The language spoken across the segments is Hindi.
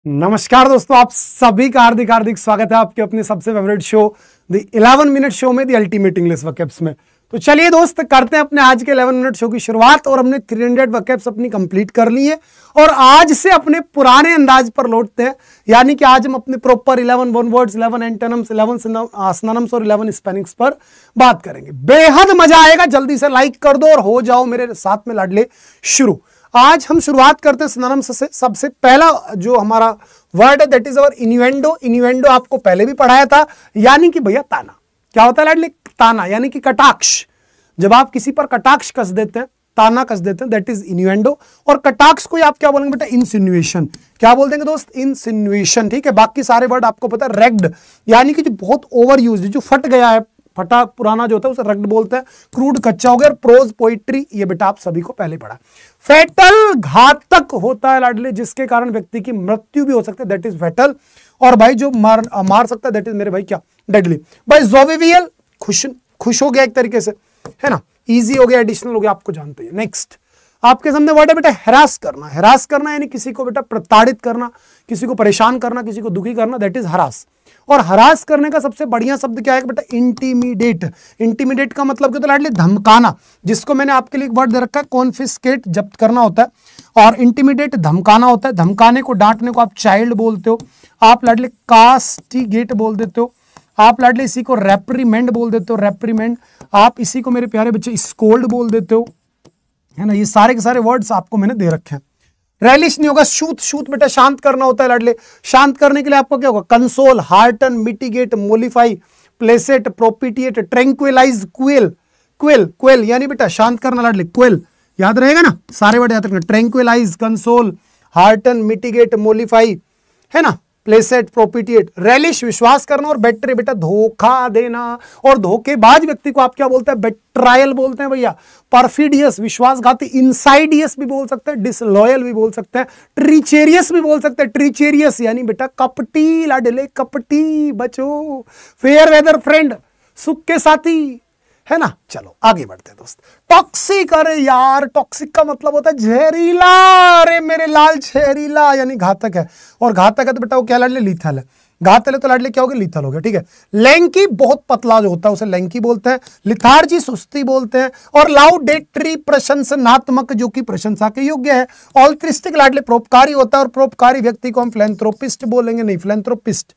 नमस्कार दोस्तों, आप सभी का हार्दिक हार्दिक स्वागत है आपके अपने सबसे favourite show the 11 minute show में, द अल्टीमेट इंग्लिश वर्कअप्स में। तो चलिए दोस्त, करते हैं अपने आज के 11 मिनट शो की शुरुआत। और हमने 300 वर्कअप्स अपनी कंप्लीट कर ली है और आज से अपने पुराने अंदाज पर लौटते हैं। यानी कि आज हम अपने proper 11 one words, 11 antonyms, 11 synonyms और 11 स्पेलिंग्स पर बात करेंगे। बेहद मजा आएगा। जल्दी से लाइक कर दो और हो जाओ मेरे साथ में लाडले शुरू। आज हम शुरुआत करते हैं सिनोनिम्स से। सबसे पहला जो हमारा वर्ड है दैट इज अवर इन्यूएंडो। इन्यूएंडो आपको पहले भी पढ़ाया था, यानी कि भैया ताना। क्या होता है लाडले? ताना यानी कि कटाक्ष। जब आप किसी पर कटाक्ष कस देते हैं, ताना कस देते हैं, दैट इज इन्यूएंडो। और कटाक्ष को आप क्या बोलेंगे बेटा? इंसिनुएशन। क्या बोल देंगे दोस्त? इंसिनुएशन। ठीक है। बाकी सारे वर्ड आपको पता है। रेग्ड यानी कि जो बहुत ओवर यूज, जो फट गया है, फटा पुराना जो होता है उसे रग्ड बोलते हैं। क्रूड कच्चा हो गया। प्रोज पोइट्री ये बेटा आप सभी को पहले पढ़ा। फैटल घातक होता है लाडले, जिसके कारण व्यक्ति की मृत्यु भी हो सकती है, दैट इज फैटल। और भाई जो मार सकता है दैट इज मेरे भाई क्या? डेडली। भाई जोविवियल, खुश हो गया एक तरीके से, है ना। इजी हो गया, एडिशनल हो गया, आपको जानते हैं। नेक्स्ट आपके सामने वर्ड है बेटा हैरास करना। हैरास करना यानी किसी को बेटा प्रताड़ित करना, किसी को परेशान करना, किसी को दुखी करना, दैट इज हरास। और हरास करने का सबसे बढ़िया शब्द क्या है बेटा? इंटीमिडेट। इंटीमिडेट का मतलब क्या होता है लाडली? धमकाना। जिसको मैंने आपके लिए एक वर्ड दे रखा है कॉन्फिस्केट, जब्त करना होता है। और इंटीमिडेट धमकाना होता है। धमकाने को, डांटने को आप चाइल्ड बोलते हो। आप लाडले कास्टिगेट बोल देते हो। आप लाडले इसी को रेप्रीमेंड बोल देते हो। रेप्रीमेंड। आप इसी को मेरे प्यारे बच्चे स्कोल्ड बोल देते हो, है ना। ये सारे के सारे वर्ड्स आपको मैंने दे रखे हैं। रैलिश नहीं होगा। शूत। शूत बेटा शांत करना होता है लाडले। शांत करने के लिए आपको क्या होगा? Console, hearten, mitigate, mollify, placate, propitiate, tranquillise, quell. Quell, quell यानी बेटा शांत करना लाडले। क्वेल याद रहेगा ना, सारे वर्ड याद रखना। ट्रैंक्विलाइज, कंसोल, हार्टन, मिटिगेट, मोलिफाई, है ना, प्लेसेट, प्रोपिटिएट। रैलिश विश्वास करना। और बेट्रे बेटा धोखा देना। और धोखेबाज व्यक्ति को आप क्या बोलते हैं? बेट्रायल बोलते हैं भैया। परफिडियस विश्वासघाती। इनसाइडियस भी बोल सकते हैं, डिसलॉयल भी बोल सकते हैं, ट्रीचेरियस भी बोल सकते हैं। ट्रीचेरियस यानी बेटा कपटी लाडले, कपटी बचो। फेयर वेदर फ्रेंड, सुख के साथी, है ना। चलो आगे बढ़ते हैं दोस्त। टॉक्सिक, अरे यार टॉक्सिक का मतलब होता है जहरीला। अरे मेरे लाल जहरीला यानी घातक है। और घातक है तो बेटा वो क्या लाडले? लीथल है। घातल है तो लाडले क्या हो गया? लीथल हो गया। ठीक है। लैंकी बहुत पतला जो होता है उसे लैंकी बोलते हैं। लिथार्जी सुस्ती बोलते हैं। और लाउडेटरी प्रशंसनात्मक, जो कि प्रशंसा के योग्य है। ऑल्ट्रिस्टिक लाडले परोपकारी होता है। और परोपकारी व्यक्ति को हम फिलैंथ्रोपिस्ट बोलेंगे, नहीं फिलैंथ्रोपिस्ट।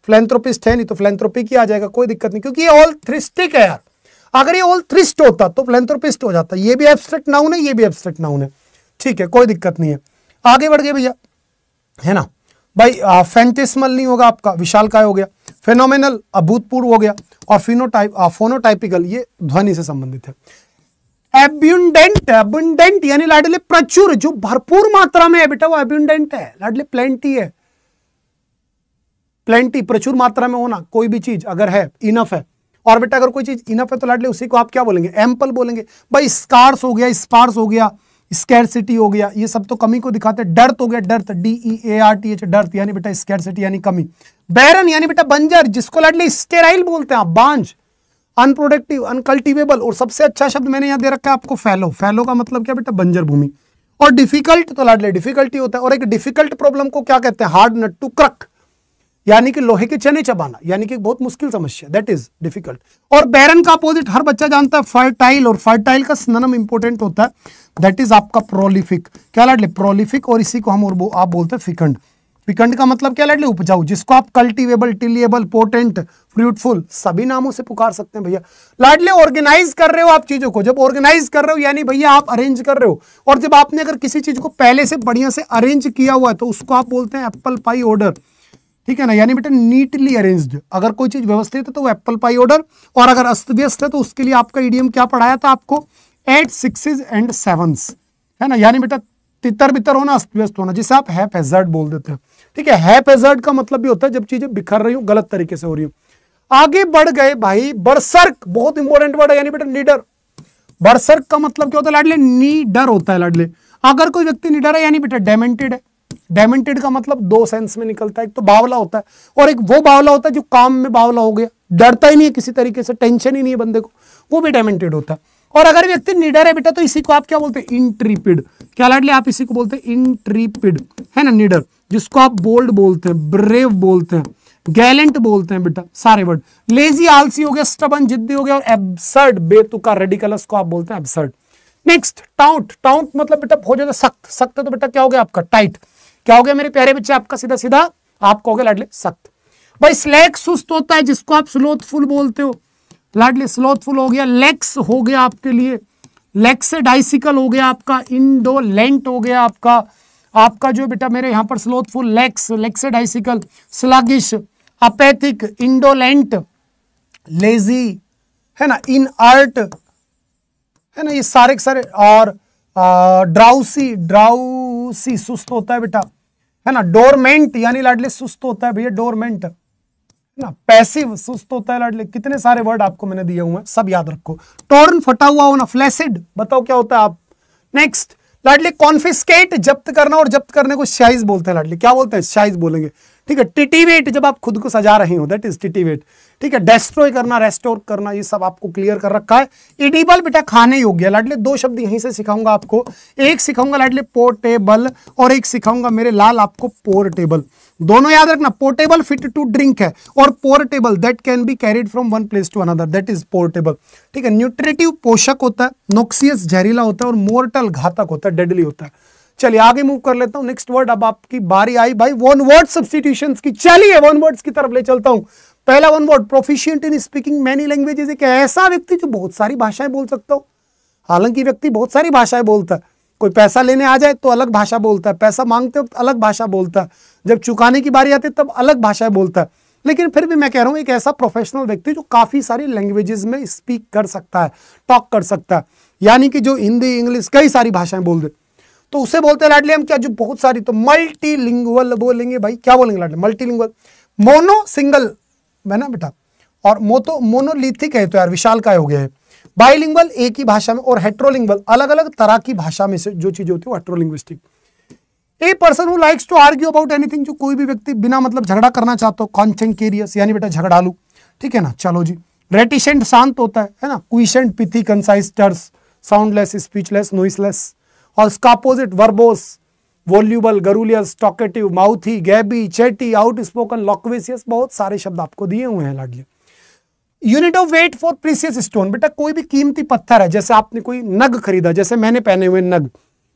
फिलैंथ्रोपिस्ट है नहीं तो फिलैंथ्रोपिक ही आ जाएगा, कोई दिक्कत नहीं, क्योंकि ये ऑल्ट्रिस्टिक है यार। अगर ये ऑल्ट्रिस्ट होता तो फिलैंथ्रोपिस्ट हो जाता। ये भी एब्स्ट्रैक्ट नाउन है, ये भी एब्स्ट्रैक्ट नाउन है। ठीक है, कोई दिक्कत नहीं है। आगे बढ़ गए भैया, है ना भाई। फैंटिस्मल नहीं होगा आपका, विशालकाय हो गया। फेनोमेनल अभूतपूर्व हो गया। और फोनोटाइपिकल ये ध्वनि से संबंधित है। एब्यूंडेंट, अबुंडेंट यानी लाडले प्रचुर, जो भरपूर मात्रा में है बेटा वो एब्यूंडेंट है लाडले। प्लेंटी है। प्लेंटी प्रचुर मात्रा में होना, कोई भी चीज अगर है, इनफ है। और बेटा अगर कोई चीज इनफ है तो लाडले उसी को आप क्या बोलेंगे? एम्पल बोलेंगे भाई। स्कार्स हो गया, स्पार्स हो गया, स्कैरसिटी हो गया, ये सब तो कमी को दिखाते हैं। डर्थ हो गया, डर्थ, DEARTH, डर्थ यानी बेटा स्कैरसिटी यानी कमी। बैरन यानी बेटा बंजर, जिसको लाडले स्टेराइल बोलते हैं आप, बांझ, अनप्रोडक्टिव, अनकल्टिवेबल। और सबसे अच्छा शब्द मैंने यहां दे रखा है आपको फैलो। फैलो का मतलब क्या बेटा? बंजर भूमि। और डिफिकल्ट तो लाडले डिफिकल्टी होता है। और एक डिफिकल्ट प्रॉब्लम को क्या कहते हैं? हार्ड नट टू क्रक, यानी कि लोहे के चने चबाना, यानी कि बहुत मुश्किल समस्या, दैट इज डिफिकल्ट। और बैरन का अपोजिट हर बच्चा जानता है, फर्टाइल। और फर्टाइल का सिनोनिम इंपॉर्टेंट होता है, दैट इज आपका प्रोलिफिक। क्या लाडले? प्रोलिफिक। और इसी को हम आप बोलते हैं फिकंड। फिकंड का मतलब क्या लाडले? उपजाऊ, जिसको आप कल्टीवेबल, टिलिएबल, पोटेंट, फ्रूटफुल सभी नामों से पुकार सकते हैं भैया। लाडले ऑर्गेनाइज कर रहे हो आप चीजों को। जब ऑर्गेनाइज कर रहे हो यानी भैया आप अरेंज कर रहे हो। और जब आपने अगर किसी चीज को पहले से बढ़िया से अरेंज किया हुआ है तो उसको आप बोलते हैं एप्पल पाई ऑर्डर। ठीक है ना, यानी बेटा नीटली अरेंज्ड। अगर कोई चीज व्यवस्थित है तो वो एप्पल पाई ऑर्डर। और अगर अस्त व्यस्त है तो उसके लिए आपका इडियम क्या पढ़ाया था आपको? 8 6s and 7s, है ना। यानी बेटा तितर बितर होना, अस्त व्यस्त होना, जिसे आप हैपहैज़र्ड बोल देते हैं। ठीक है। हैपहैज़र्ड का मतलब भी होता है जब चीजें बिखर रही हो, गलत तरीके से हो रही हो। आगे बढ़ गए भाई। बरसर्क बहुत इंपॉर्टेंट वर्ड है, यानी बेटा नीडर। बरसर्क का मतलब क्या होता है लाडले? नीडर होता है लाडले। अगर कोई व्यक्ति नीडर है यानी बेटा डेमेंटेड है। डेमेंटेड का मतलब दो सेंस में निकलता है, एक तो बावला होता है और एक वो बावला होता है जो काम में बावला हो गया, डरता ही नहीं है किसी तरीके से, टेंशन ही नहीं है बंदे को, वो भी डेमेंटेड होता है। और अगर व्यक्ति निडर है बेटा तो इसी को आप क्या बोलते हैं? इंट्रीपिड। क्या लाडले, आप इसी को बोलते हैं इंट्रीपिड, है ना, निडर, जिसको आप बोल्ड बोलते हैं, ब्रेव बोलते हैं, गैलेंट बोलते हैं बेटा, सारे वर्ड। लेजी आलसी हो गया, स्टबन जिद्दी हो गया, और एब्सर्ड बेतुका रेडिकलस को आप बोलते हैं एब्सर्ड। नेक्स्ट टाउट, टाउट मतलब बेटा बहुत ज्यादा सख्त, सख्त तो बेटा क्या हो गया आपका टाइट, क्या हो गया मेरे प्यारे बच्चे आपका सीधा सीधा आपको हो गया लाडले सख्त। भाई स्लैक सुस्त होता है, जिसको आप स्लोथफुल बोलते हो लाडले, स्लोथफुल हो गया। लेक्स हो गया आपके लिए, लेक्सेडाइसिकल हो गया आपका, इंडोलेंट हो गया आपका, आपका जो बेटा मेरे यहाँ पर स्लोथफुल, लेक्स, लेक्सेडाइसिकल, स्लगिश, अपैथिक, इंडोलेंट, लेजी, है ना, इनअर्ट, है ना, ये सारे के सारे, और ड्राउसी, ड्राउसी सुस्त होता है बेटा, है ना, डोरमेंट यानी लाडले सुस्त होता है भैया, डोरमेंट, है ना, पैसिव सुस्त होता है लाडले। कितने सारे वर्ड आपको मैंने दिए हुए हैं, सब याद रखो। टॉर्न फटा हुआ होना, फ्लैसिड, बताओ क्या होता है आप। नेक्स्ट लाडले कॉन्फिस्केट, जब्त करना, और जब्त करने को शाइज बोलते हैं लाडले, क्या बोलते हैं, शाइज बोलेंगे, ठीक है। टिटिवेट, जब आप खुद को सजा रहे हो, दैट इज टिटिवेट, ठीक है। डेस्ट्रॉय करना, रेस्टोर करना, ये सब आपको क्लियर कर रखा है। इडिबल बेटा खाने योग्य लाडले, दो शब्द यहीं से सिखाऊंगा आपको, एक सिखाऊंगा लाडले पोर्टेबल, और एक सिखाऊंगा मेरे लाल आपको पोर्टेबल। दोनों याद रखना, पोर्टेबल फिट टू ड्रिंक है, और portable that can be carried from one place to another, that is portable, ठीक है। न्यूट्रिटिव पोषक होता है, नोक्सियस जहरीला होता है, और मोर्टल घातक होता है, डेडली होता है। चलिए आगे मूव कर लेता हूं। नेक्स्ट वर्ड, अब आपकी बारी आई भाई वन वर्ड सब्स्टिट्यूशंस की। चलिए वन वर्ड्स की तरफ ले चलता हूं। पहला one word, proficient in speaking many languages, एक ऐसा व्यक्ति जो बहुत सारी भाषाएं बोल सकता हो। हालांकि व्यक्ति बहुत सारी भाषाएं बोलता है, कोई पैसा लेने आ जाए तो अलग भाषा बोलता है, पैसा मांगते वक्त अलग भाषा बोलता है, जब चुकाने की बारी आती है तब अलग भाषा बोलता है। लेकिन फिर भी मैं कह रहा हूं एक ऐसा प्रोफेशनल व्यक्ति जो काफी सारी लैंग्वेजेस में स्पीक कर सकता है, टॉक कर सकता है, यानी कि जो हिंदी, इंग्लिश, कई सारी भाषाएं बोल दे, तो उसे बोलते हैं लाडले हम क्या, जो बहुत सारी, तो मल्टीलिंगुअल बोलेंगे भाई। क्या बोलेंगे लाडले, मल्टीलिंगुअल। मोनो सिंगल है ना बेटा, और मोनोलिथिक है तो यार विशाल काय हो गया है। बाइलिंगुअल एक ही भाषा में, और हेट्रोलिंगुअल अलग अलग तरह की भाषा में से जो चीज होती है वो heterolinguistic. A person who likes to argue about anything, जो कोई भी व्यक्ति बिना मतलब झगड़ा करना चाहता हो, कॉन्टेंकेरियस यानी बेटा झगड़ालू, ठीक है ना। चलो जी, रेटिसेंट शांत होता है ना, quiescent pithy, concise, terse, soundless, speechless, noiseless, और इसका opposite verbose, voluble, garrulous, talkative, mouthy, gabby, chatty, outspoken, loquacious, बहुत सारे शब्द आपको दिए हुए हैं लाडले। Unit of weight for precious stone, बेटा कोई भी कीमती पत्थर है, जैसे आपने कोई नग खरीदा, जैसे मैंने पहने हुए नग,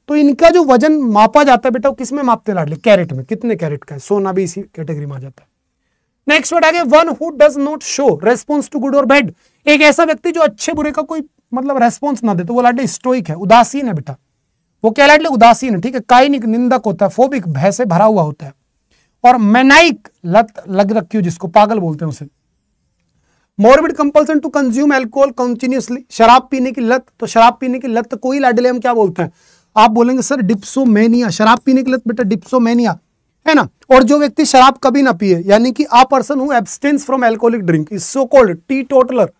तो इनका जो वजन मापा जाता है बेटा वो किस में मापते हैं लाडले, कैरेट में। कितने कैरेट का है, सोना भी इसी कैटेगरी में आ जाता है। नेक्स्ट वर्ड आगे, one who does not show response to good और बैड, एक ऐसा व्यक्ति जो अच्छे बुरे का कोई मतलब रेस्पॉन्स ना दे, तो वो लाडले स्टोइक है, उदासीन है बेटा, वो क्या लाडले उदासीन है, ठीक है। काइनिक निंदक होता है, फोबिक भय से भरा हुआ होता है, और मैनाइक लत लग रखी हो जिसको, पागल बोलते हैं उसे। Morbid compulsion to consume alcohol continuously, शराब पीने की लत, तो शराब पीने की लत कोई लाडले हम क्या बोलते हैं, आप बोलेंगे सर डिप्सोमेनिया, शराब पीने की लत बेटा डिप्सोमेनिया, है ना। और जो व्यक्ति शराब कभी ना पिए, यानी कि a person who abstains from alcoholic drink is so called teetotaller,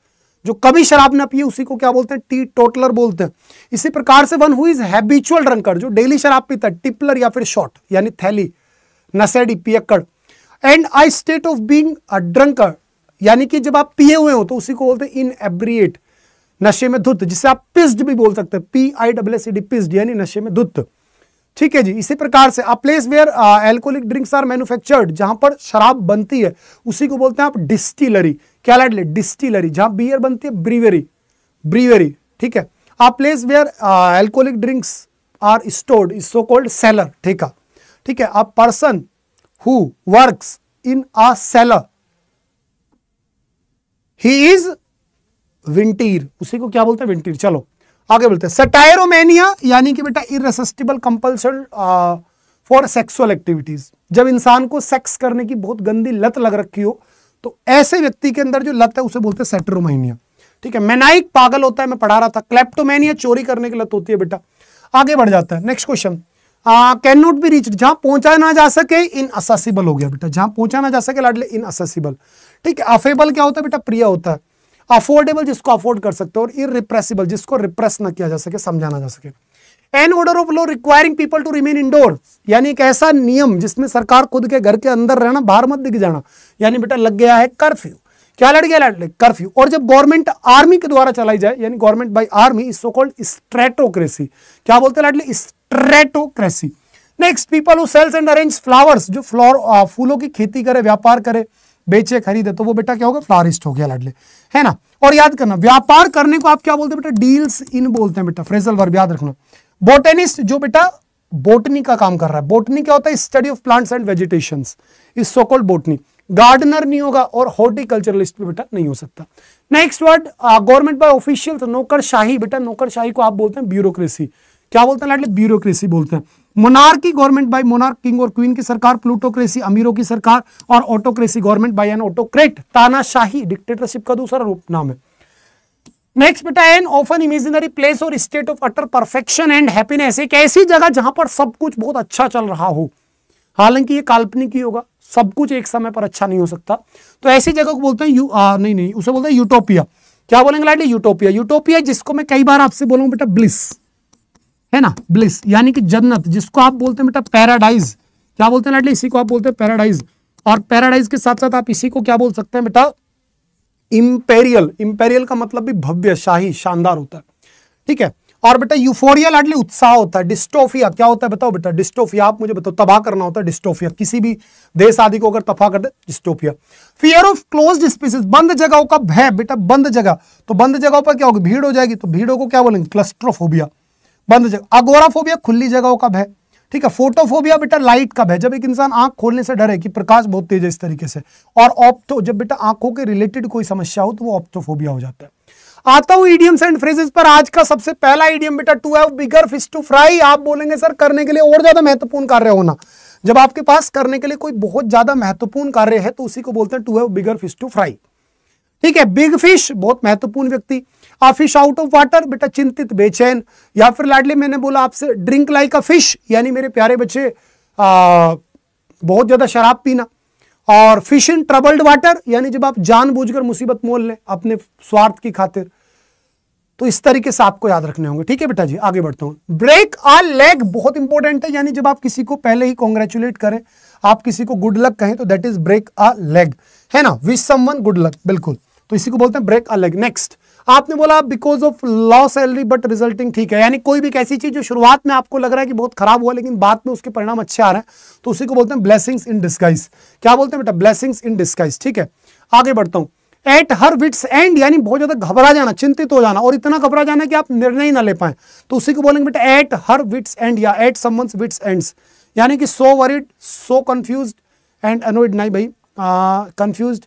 जो कभी शराब ना पिए उसी को क्या बोलते हैं, टीटोटलर बोलते हैं। इसी प्रकार से one who is habitual drunker, जो डेली शराब पीता है, टिपलर या फिर शॉट यानी थैली, नशेड़ी, पियक्कड़। And I state of being a drunker, यानी कि जब आप पिए हुए हो तो उसी को बोलते हैं इनएब्रिएट, नशे में धुत, जिसे आप पिस्ड भी बोल सकते हैं, PISSED, पिस्ड यानी नशे में धुत, ठीक है जी। इसी प्रकार से a place where alcoholic drinks are manufactured, जहां पर शराब बनती है उसी को बोलते हैं आप डिस्टिलरी। क्या लाडले, डिस्टिलरी, जहां बियर बनती है ब्रीवेरी, ब्रीवेरी, ठीक है। A place where alcoholic drinks are stored is so called cellar, ठेका, ठीक है। A person who works in a cellar he is vintner, उसी को क्या बोलते हैं, विंटीर। चलो आगे बोलते हैं सटायरोमेनिया, यानी कि बेटा irresistible compulsion for sexual activities, जब इंसान को सेक्स करने की बहुत गंदी लत लग रखी हो, तो ऐसे व्यक्ति के अंदर जो लत है उसे बोलते हैं सेटरोमेनिया, ठीक है। मैनाइक पागल होता है, मैं पढ़ा रहा था। क्लेप्टोमेनिया चोरी करने की लत होती है बेटा। आगे बढ़ जाता है, next question, can not be reached, जहां पहुंचा ना जा सके, इनअसेसिबल हो गया बेटा, जहां पहुंचा ना जा सके लाडले इनअसेसिबल, ठीक है। अफेबल क्या होता है बेटा, प्रिय होता है। अफोर्डेबल जिसको अफोर्ड कर सकते हो, और इररिप्रेसिबल जिसको रिप्रेस ना किया जा सके, समझाना जा सके। An order of law requiring people to remain indoor, यानी एक ऐसा नियम जिसमें सरकार खुद के घर के अंदर रहना, बाहर मत दिख जाना, यानी बेटा लग गया है कर्फ्यू। क्या लड़ गया लाडले, कर्फ्यू। और जब गवर्नमेंट आर्मी के द्वारा चलाई जाए, यानी government by army is so called stratocracy. क्या बोलते हैं लाडले, stratocracy. Next, people who sells and arrange flowers, जो फूलों की खेती करे, व्यापार करे, बेचे, खरीदे, तो वो बेटा क्या होगा, फ्लारिस्ट हो गया लाडले, है ना। और याद करना, व्यापार करने को आप क्या बोलते हैं बेटा, डील्स इन बोलते हैं बेटा, फ्रेजल वर्ब याद रखना। बोटेनिस्ट, जो बेटा बोटनी का काम कर रहा है, बोटनी क्या होता है, study of plants and vegetations, is so called botany. Gardener नहीं होगा और हॉर्टिकल्चरलिस्ट भी बेटा नहीं हो सकता। Next word, government by officials, नौकरशाही, बेटा नौकरशाही को आप बोलते हैं ब्यूरोक्रेसी, क्या बोलते हैं लाडले, ब्यूरोक्रेसी बोलते हैं। Monarchy, government by monarch, king और क्वीन की सरकार। प्लूटोक्रेसी, अमीरों की सरकार। और autocracy, government by an autocrat, तानाशाही, डिक्टेटरशिप का दूसरा रूप नाम है। नेक्स्ट बेटा, एन ऑफन इमेजिनरी प्लेस और state of utter perfection and happiness, एक ऐसी जगह जहां पर सब कुछ बहुत अच्छा चल रहा हो, हालांकि ये काल्पनिक ही होगा, सब कुछ एक समय पर अच्छा नहीं हो सकता, तो ऐसी जगह को बोलते हैं नहीं उसे बोलते हैं यूटोपिया। क्या बोलेंगे लाडली, यूटोपिया। यूटोपिया जिसको मैं कई बार आपसे बोलूंगा बेटा ब्लिस, है ना, ब्लिस यानी कि जन्नत, जिसको आप बोलते हैं बेटा पैराडाइज, क्या बोलते हैं लाडली, इसी को आप बोलते हैं पैराडाइज। और पैराडाइज के साथ साथ आप इसी को क्या बोल सकते हैं बेटा, इंपेरियल। इंपेरियल का मतलब भी भव्य, शाही, शानदार होता है, ठीक है। और बेटा यूफोरिया लाडली उत्साह होता है। डिस्टोफिया क्या होता है बताओ बेटा, डिस्टोफिया आप मुझे बताओ, तबाह करना होता है डिस्टोफिया, किसी भी देश आदि को अगर तबाह कर दे, डिस्टोफिया। फियर ऑफ क्लोज्ड स्पेसेस, बंद जगहों का भय, बेटा बंद जगह, तो बंद जगहों पर क्या होगी, भीड़ हो जाएगी, तो भीड़ों को क्या बोलेंगे, क्लस्ट्रोफोबिया, बंद जगह। अगोराफोबिया, खुली जगहों का भय, ठीक है। फोटोफोबिया बेटा लाइट का भय, जब एक इंसान आंख खोलने से डरे कि प्रकाश बहुत तेज है इस तरीके से। और ऑप्टो, जब बेटा आंखों के रिलेटेड कोई समस्या हो तो वो ऑप्टोफोबिया हो जाता है। आता हूं इडियम्स एंड फ्रेजेस पर। आज का सबसे पहला इडियम बेटा, to have bigger fish to fry. आप बोलेंगे सर करने के लिए और ज्यादा महत्वपूर्ण कार्य होना, जब आपके पास करने के लिए कोई बहुत ज्यादा महत्वपूर्ण कार्य है तो उसी को बोलते हैं to have bigger fish to fry, ठीक है। बिग फिश, बहुत महत्वपूर्ण व्यक्ति। A fish out of water, बेटा चिंतित, बेचैन। या फिर लाडली मैंने बोला आपसे, ड्रिंक लाइक अ फिश, यानी मेरे प्यारे बच्चे बहुत ज्यादा शराब पीना। और फिश इन ट्रबल्ड वाटर, यानी जब आप जानबूझकर मुसीबत मोल लें अपने स्वार्थ की खातिर, तो इस तरीके से आपको याद रखने होंगे, ठीक है बेटा जी। आगे बढ़ता हूं। ब्रेक अ लेग बहुत इंपॉर्टेंट है, यानी जब आप किसी को पहले ही कॉन्ग्रेचुलेट करें, आप किसी को गुड लक कहें तो that is break a leg, है ना, विश समवन गुड लक, बिल्कुल, तो इसी को बोलते हैं ब्रेक अ लेग। नेक्स्ट, आपने बोला because of law salary but resulting, ठीक है, यानी कोई भी एक ऐसी चीज जो शुरुआत में आपको लग रहा है कि बहुत खराब हुआ लेकिन बाद में उसके परिणाम अच्छे आ रहे हैं, तो उसी को बोलते हैं ब्लेसिंग्स इन डिस्गाइज। क्या बोलते हैं बेटा, ब्लेसिंग्स इन डिस्गाइज, ठीक है। आगे बढ़ता हूं। एट हर विट्स एंड, यानी बहुत ज्यादा घबरा जाना, चिंतित हो जाना, और इतना घबरा जाना कि आप निर्णय ही ना ले पाए, तो उसी को बोलेंगे बेटा एट हर विट्स एंड, या एट समवन्स विट्स एंड्स, यानी कि so worried, so confused and annoyed, नहीं भाई, कंफ्यूज्ड,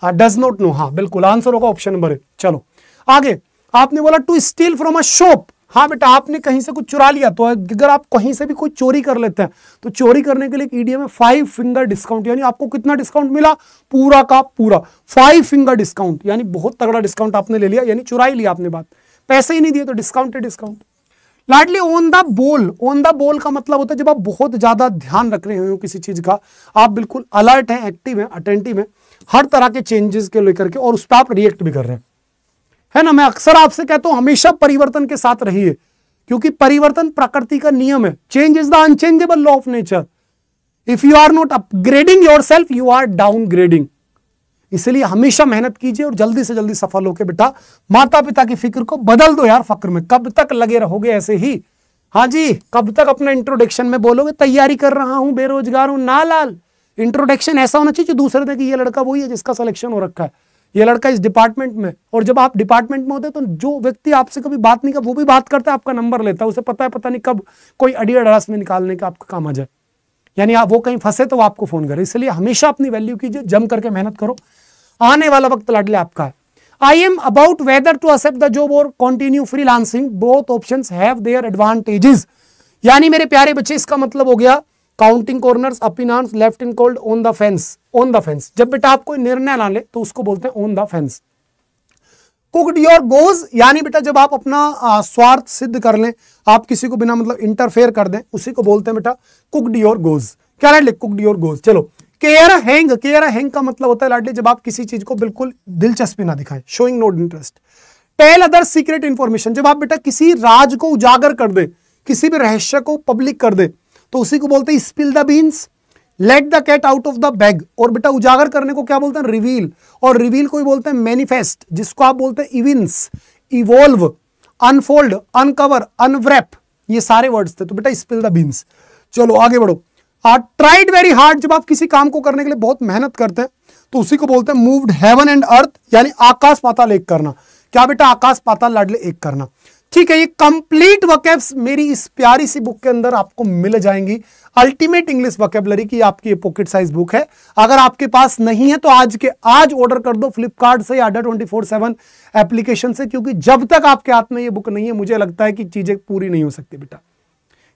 डज नॉट नो, हाँ बिल्कुल आंसर होगा ऑप्शन नंबर ए। चलो आगे, आपने बोला to steal from a shop, हाँ बेटा आपने कहीं से कुछ चुरा लिया, तो अगर आप कहीं से भी कोई चोरी कर लेते हैं तो चोरी करने के लिए एक ईडीएम है 5 फिंगर डिस्काउंट, यानी आपको कितना डिस्काउंट मिला, पूरा का पूरा 5 फिंगर डिस्काउंट, यानी बहुत तगड़ा डिस्काउंट आपने ले लिया, यानी चुरा ही लिया आपने, बात पैसे ही नहीं दिए तो डिस्काउंट है discount. Ladli on the ball, on the ball का मतलब होता है जब आप बहुत ज्यादा ध्यान रख रहे हो किसी चीज का, आप बिल्कुल अलर्ट हैं, एक्टिव हैं, अटेंटिव हैं हर तरह के चेंजेस के लेकर के, और उस पर आप रिएक्ट भी कर रहे हैं, है ना। मैं अक्सर आपसे कहता हूं हमेशा परिवर्तन के साथ रहिए, क्योंकि परिवर्तन प्रकृति का नियम है। Change is the unchangeable law of nature. If you are not upgrading yourself, you are downgrading. इसलिए हमेशा मेहनत कीजिए और जल्दी से जल्दी सफल होकर बेटा माता पिता की फिक्र को बदल दो यार फक्र में। कब तक लगे रहोगे ऐसे ही, हाँ जी, कब तक अपना इंट्रोडक्शन में बोलोगे तैयारी कर रहा हूं, बेरोजगार हूं, ना लाल। इंट्रोडक्शन ऐसा होना चाहिए जो दूसरे देखे ये लड़का वही है जिसका सिलेक्शन हो रखा है, ये लड़का इस डिपार्टमेंट में। और जब आप डिपार्टमेंट में होते हैं तो जो व्यक्ति आपसे कभी बात नहीं कर वो भी बात करता है, आपका नंबर लेता है, उसे पता है पता नहीं कब कोई अड़ियाड़ास में निकालने का आपका काम आ जाए, यानी आप वो कहीं फंसे तो वो आपको फोन करे। इसलिए हमेशा अपनी वैल्यू कीजिए, जम करके मेहनत करो, आने वाला वक्त लाडले आपका है। I am about whether to accept the job और continue freelancing, both options have their advantages. यानी मेरे प्यारे बच्चे इसका मतलब हो गया counting corners, up in arms, left in cold, on the fence. On the fence जब बेटा आप कोई निर्णय ना ले तो उसको बोलते हैं on the fence. Cooked your goes, यानी बेटा जब आप अपना स्वार्थ सिद्ध कर लें, आप किसी को बिना मतलब इंटरफेयर कर दें, उसी को बोलते हैं बेटा कुक्ड योर गोज। क्या लाडले, कुक्ड योर गोज। चलो केयर हैंग, केयर हैंग का मतलब होता है लाडले जब आप किसी चीज को बिल्कुल दिलचस्पी ना दिखाएं, showing no interest. Tell other secret information, जब आप बेटा किसी राज को उजागर कर दे, किसी भी रहस्य को पब्लिक कर दे, तो उसी को बोलते हैं spill the beans. Let the cat out of the bag, और बेटा उजागर करने को क्या बोलते हैं, रिवील, और रिवील को ही बोलते हैं मैनिफेस्ट, जिसको आप बोलते हैं इविंस, इवॉल्व, अनफोल्ड, अनकवर, अनव्रैप, ये सारे वर्ड्स थे। तो बेटा स्पिल द बीन्स। चलो आगे बढ़ो। ट्राइड वेरी हार्ड, जब आप किसी काम को करने के लिए बहुत मेहनत करते हैं तो उसी को बोलते हैं मूव्ड हेवन एंड अर्थ, यानी आकाश पाताल एक करना। क्या बेटा? आकाश पाताल लाडले एक करना। ठीक है, ये कंप्लीट वोकैब्स मेरी इस प्यारी सी बुक के अंदर आपको मिल जाएंगी। अल्टीमेट इंग्लिश वोकैबुलरी की आपकी पॉकेट साइज बुक है। अगर आपके पास नहीं है तो आज के आज ऑर्डर कर दो फ्लिपकार्ट से या अड्डा 24/7 एप्लीकेशन से, क्योंकि जब तक आपके हाथ में ये बुक नहीं है मुझे लगता है कि चीजें पूरी नहीं हो सकती बेटा।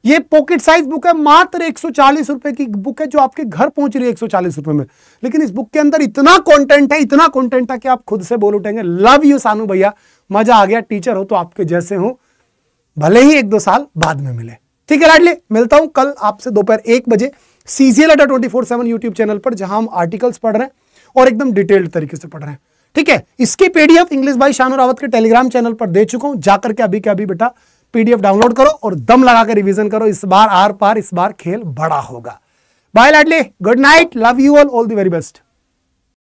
ये पॉकेट साइज बुक है, मात्र 140 रुपए की बुक है जो आपके घर पहुंच रही है 140 रुपए में। लेकिन इस बुक के अंदर इतना कंटेंट है, इतना कंटेंट है कि आप खुद से बोल उठेंगे लव यू सानू भैया, मजा आ गया। टीचर हो तो आपके जैसे हो, भले ही 1-2 साल बाद में मिले। ठीक है लाडले, मिलता हूं कल आपसे दोपहर 1 बजे CGL अड्डा 24/7 यूट्यूब चैनल पर, जहां हम आर्टिकल्स पढ़ रहे हैं और एकदम डिटेल्ड तरीके से पढ़ रहे हैं। ठीक है, इसकी PDF English by Shanu Rawat के टेलीग्राम चैनल पर दे चुका हूं, जाकर के अभी के अभी बेटा PDF डाउनलोड करो और दम लगा के रिवीजन करो। इस बार आर पार, इस बार खेल बड़ा होगा। बाय लाडले, good night, love you all the very best.